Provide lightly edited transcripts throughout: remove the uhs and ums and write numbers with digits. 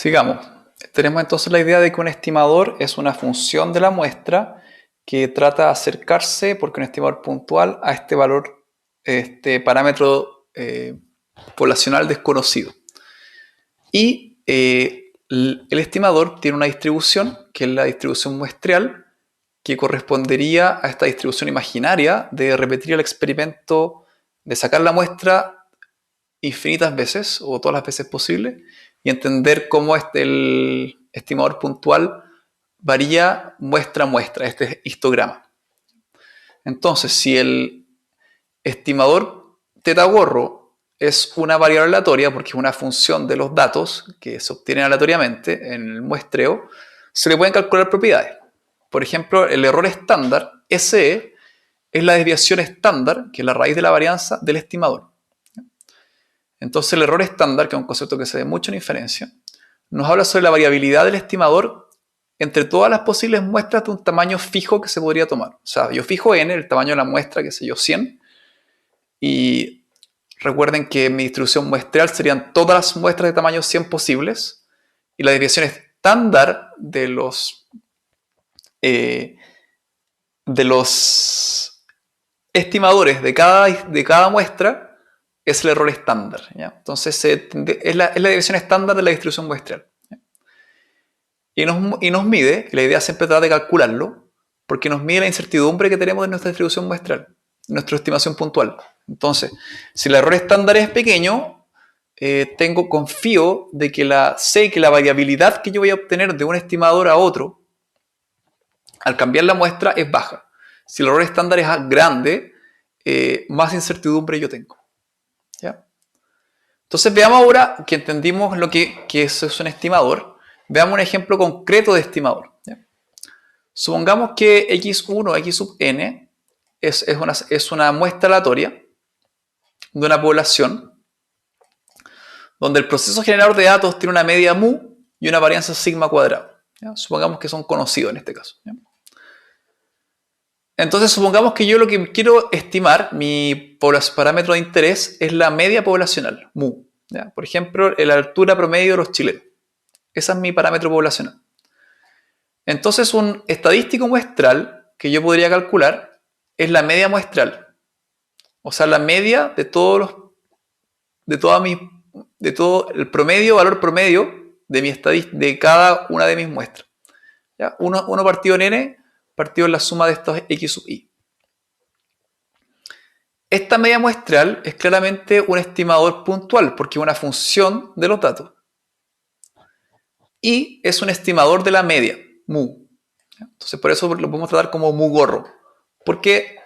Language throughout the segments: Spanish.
Sigamos. Tenemos entonces la idea de que un estimador es una función de la muestra que trata de acercarse, porque un estimador puntual, a este valor, este parámetro poblacional desconocido. Y el estimador tiene una distribución, que es la distribución muestreal, que correspondería a esta distribución imaginaria de repetir el experimento, de sacar la muestra infinitas veces o todas las veces posible y entender cómo el estimador puntual varía muestra a muestra, este histograma. Entonces, si el estimador teta gorro es una variable aleatoria porque es una función de los datos que se obtienen aleatoriamente en el muestreo, se le pueden calcular propiedades. Por ejemplo, el error estándar, SE, es la desviación estándar, que es la raíz de la varianza del estimador. Entonces el error estándar, que es un concepto que se ve mucho en inferencia, nos habla sobre la variabilidad del estimador entre todas las posibles muestras de un tamaño fijo que se podría tomar. O sea, yo fijo n, el tamaño de la muestra, qué sé yo, 100, y recuerden que en mi distribución muestreal serían todas las muestras de tamaño 100 posibles, y la desviación estándar de los estimadores de cada muestra es el error estándar, ¿ya? Entonces es la desviación estándar de la distribución muestreal, ¿ya? Y nos mide, y la idea siempre trata de calcularlo, porque nos mide la incertidumbre que tenemos en nuestra distribución muestral, nuestra estimación puntual. Entonces, si el error estándar es pequeño, confío de que sé que la variabilidad que yo voy a obtener de un estimador a otro, al cambiar la muestra, es baja. Si el error estándar es grande, más incertidumbre yo tengo, ¿ya? Entonces veamos ahora que entendimos que eso es un estimador. Veamos un ejemplo concreto de estimador, ¿ya? Supongamos que x1, x sub n es una muestra aleatoria de una población donde el proceso generador de datos tiene una media mu y una varianza sigma cuadrado, ¿ya? Supongamos que son conocidos en este caso, ¿ya? Entonces supongamos que yo lo que quiero estimar, mi parámetro de interés, es la media poblacional, mu, ¿ya? Por ejemplo, la altura promedio de los chilenos. Ese es mi parámetro poblacional. Entonces un estadístico muestral que yo podría calcular es la media muestral. O sea, la media de todo el promedio, valor promedio de cada una de mis muestras, ¿ya? Uno partido en n, partido en la suma de estos x sub i. Esta media muestral es claramente un estimador puntual porque es una función de los datos. Y es un estimador de la media, mu. Entonces por eso lo podemos tratar como mu gorro. Porque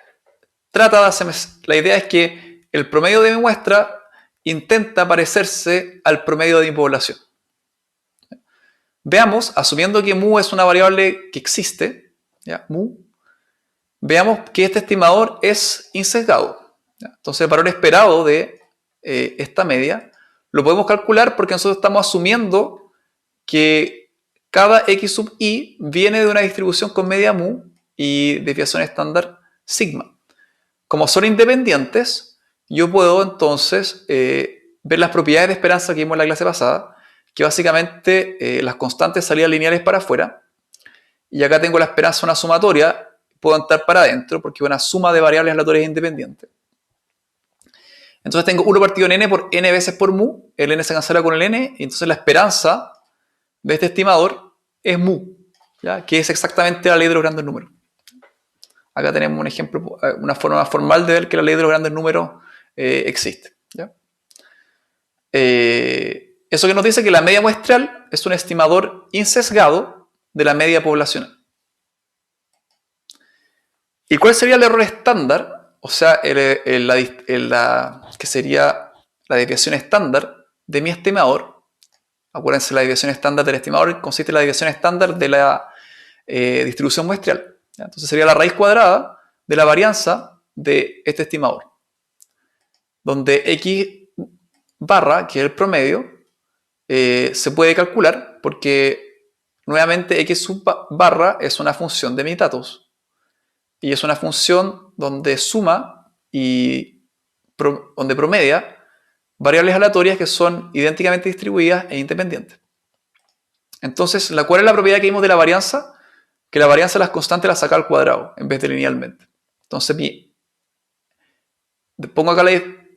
la idea es que el promedio de mi muestra intenta parecerse al promedio de mi población. Veamos, asumiendo que mu es una variable que existe, ¿ya? Mu, veamos que este estimador es insesgado, ¿ya? Entonces el valor esperado de esta media lo podemos calcular porque nosotros estamos asumiendo que cada x sub i viene de una distribución con media mu y desviación estándar sigma. Como son independientes, yo puedo entonces ver las propiedades de esperanza que vimos en la clase pasada, que básicamente las constantes salían lineales para afuera, y acá tengo la esperanza una sumatoria, puedo entrar para adentro porque es una suma de variables aleatorias independientes. Entonces tengo 1 partido en n por n veces por mu, el n se cancela con el n, y entonces la esperanza de este estimador es mu, ¿ya? Que es exactamente la ley de los grandes números. Acá tenemos un ejemplo, una forma formal de ver que la ley de los grandes números existe, ¿ya? Eso que nos dice que la media muestral es un estimador insesgado de la media poblacional. ¿Y cuál sería el error estándar? O sea, que sería la desviación estándar de mi estimador. Acuérdense, la desviación estándar del estimador consiste en la desviación estándar de la distribución muestral, ¿ya? Entonces sería la raíz cuadrada de la varianza de este estimador, donde x barra, que es el promedio, se puede calcular porque nuevamente x sub barra es una función de mis datos y es una función donde suma y donde promedia variables aleatorias que son idénticamente distribuidas e independientes. Entonces, ¿cuál es la propiedad que vimos de la varianza? Que la varianza de las constantes la saca al cuadrado en vez de linealmente. Entonces,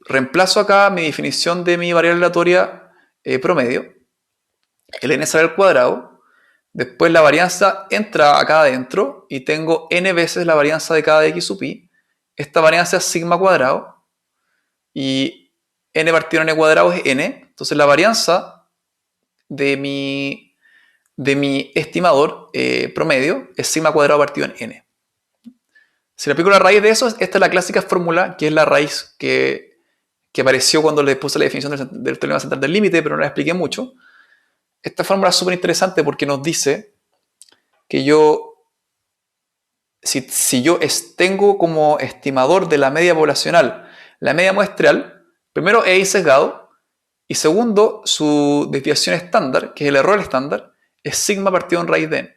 reemplazo acá mi definición de mi variable aleatoria promedio. El n sale al cuadrado. Después la varianza entra acá adentro y tengo n veces la varianza de cada de x sub i. Esta varianza es sigma cuadrado y n partido en n cuadrado es n. Entonces la varianza de mi estimador promedio es sigma cuadrado partido en n. Si le aplico la raíz de eso, esta es la clásica fórmula, que es la raíz que apareció cuando le puse la definición del teorema central del límite, pero no la expliqué mucho. Esta fórmula es súper interesante porque nos dice que si yo tengo como estimador de la media poblacional la media muestral, primero EI sesgado, y segundo, su desviación estándar, que es el error estándar, es sigma partido en raíz de n.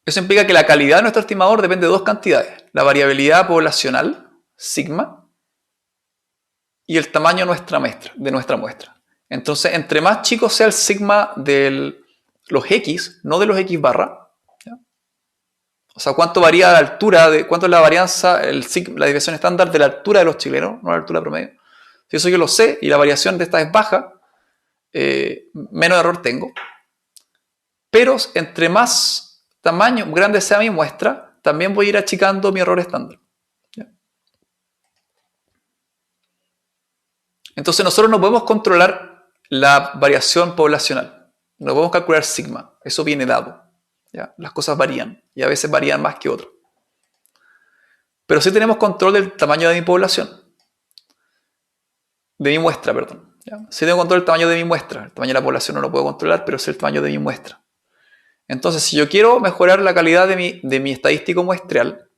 Eso implica que la calidad de nuestro estimador depende de dos cantidades: la variabilidad poblacional, sigma, y el tamaño de nuestra muestra. Entonces, entre más chico sea el sigma de los x, no de los x barra, ¿ya? O sea, cuánto varía la altura, cuánto es la varianza, la desviación estándar de la altura de los chilenos, no la altura promedio. Si eso yo lo sé y la variación de esta es baja, menos error tengo. Pero entre más tamaño grande sea mi muestra, también voy a ir achicando mi error estándar. ¿Ya? Entonces nosotros no podemos controlar la variación poblacional. No podemos calcular sigma. Eso viene dado. ¿Ya? Las cosas varían y a veces varían más que otras. Pero sí tenemos control del tamaño de mi población. De mi muestra, perdón. ¿Ya? Sí tengo control del tamaño de mi muestra. El tamaño de la población no lo puedo controlar, pero sí el tamaño de mi muestra. Entonces, si yo quiero mejorar la calidad de mi estadístico muestreal,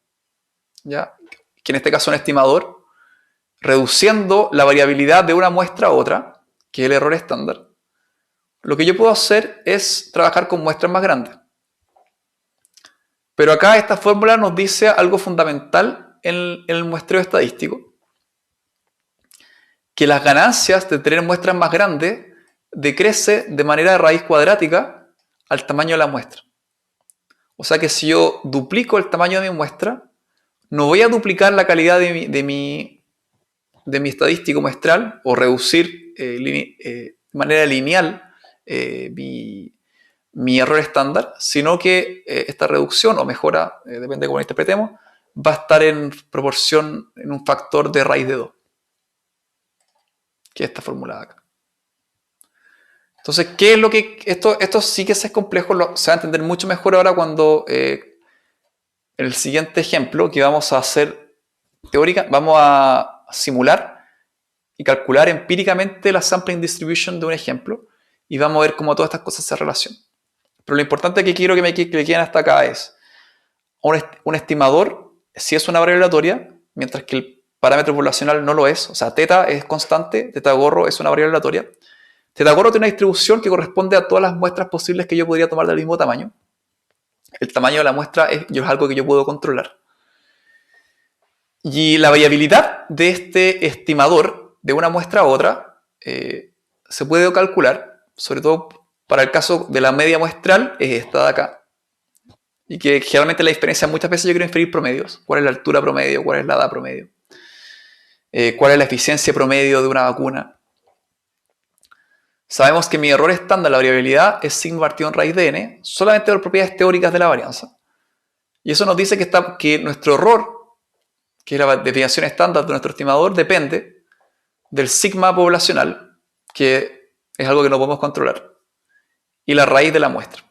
¿ya? Que en este caso es un estimador, reduciendo la variabilidad de una muestra a otra, que es el error estándar, lo que yo puedo hacer es trabajar con muestras más grandes. Pero acá esta fórmula nos dice algo fundamental en el muestreo estadístico, que las ganancias de tener muestras más grandes decrece de manera de raíz cuadrática al tamaño de la muestra. O sea que si yo duplico el tamaño de mi muestra, no voy a duplicar la calidad de mi estadístico muestral o reducir de manera lineal mi error estándar, sino que esta reducción o mejora, depende de cómo lo interpretemos, va a estar en proporción, en un factor de raíz de 2, que es esta fórmula de acá. Entonces, ¿qué es lo que...? Esto sí que es complejo, se va a entender mucho mejor ahora cuando en el siguiente ejemplo que vamos a hacer teórica, vamos a simular y calcular empíricamente la sampling distribution de un ejemplo y vamos a ver cómo todas estas cosas se relacionan. Pero lo importante que quiero que me queden hasta acá es un estimador, si es una variable aleatoria, mientras que el parámetro poblacional no lo es, o sea, teta es constante, teta gorro es una variable aleatoria. Teta gorro tiene una distribución que corresponde a todas las muestras posibles que yo podría tomar del mismo tamaño. El tamaño de la muestra es algo que yo puedo controlar. Y la variabilidad de este estimador de una muestra a otra se puede calcular, sobre todo para el caso de la media muestral, es esta de acá. Y que generalmente la diferencia, muchas veces yo quiero inferir promedios. ¿Cuál es la altura promedio? ¿Cuál es la edad promedio? ¿Cuál es la eficiencia promedio de una vacuna? Sabemos que mi error estándar, la variabilidad, es sigma partido en raíz de n, solamente por propiedades teóricas de la varianza. Y eso nos dice que nuestro error, que es la desviación estándar de nuestro estimador, depende del sigma poblacional, que es algo que no podemos controlar, y la raíz de la muestra.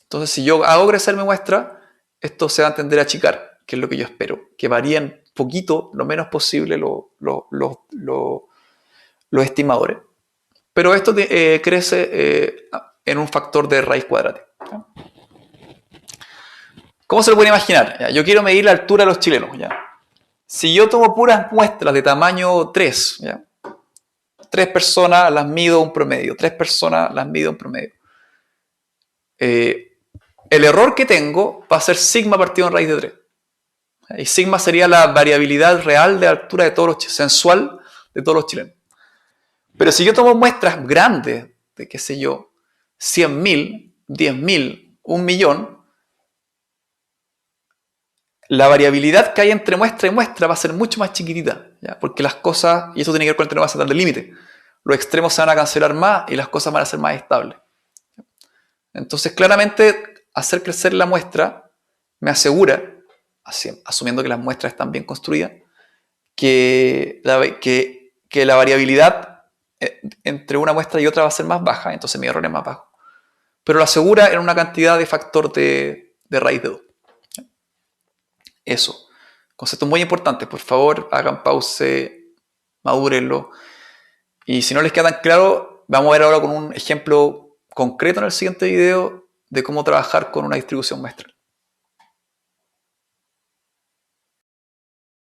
Entonces, si yo hago crecer mi muestra, esto se va a tender a achicar, que es lo que yo espero, que varíen poquito, lo menos posible, los estimadores. Pero esto crece en un factor de raíz cuadrática. ¿Cómo se lo pueden imaginar? ¿Ya? Yo quiero medir la altura de los chilenos. ¿Ya? Si yo tomo puras muestras de tamaño 3, ¿ya? 3 personas las mido un promedio, 3 personas las mido un promedio. El error que tengo va a ser sigma partido en raíz de 3. Y sigma sería la variabilidad real de altura de todos los sensual de todos los chilenos. Pero si yo tomo muestras grandes, de qué sé yo, 100.000, 10.000, 1.000.000, la variabilidad que hay entre muestra y muestra va a ser mucho más chiquitita, ¿ya? Porque las cosas, y eso tiene que ver con el tren central del límite, los extremos se van a cancelar más y las cosas van a ser más estables. Entonces, claramente, hacer crecer la muestra me asegura, asumiendo que las muestras están bien construidas, que la variabilidad entre una muestra y otra va a ser más baja, entonces mi error es más bajo. Pero lo asegura en una cantidad de factor de raíz de 2. Eso. Conceptos muy importantes. Por favor, hagan pause, madúrenlo. Y si no les queda tan claro, vamos a ver ahora con un ejemplo concreto en el siguiente video de cómo trabajar con una distribución muestral.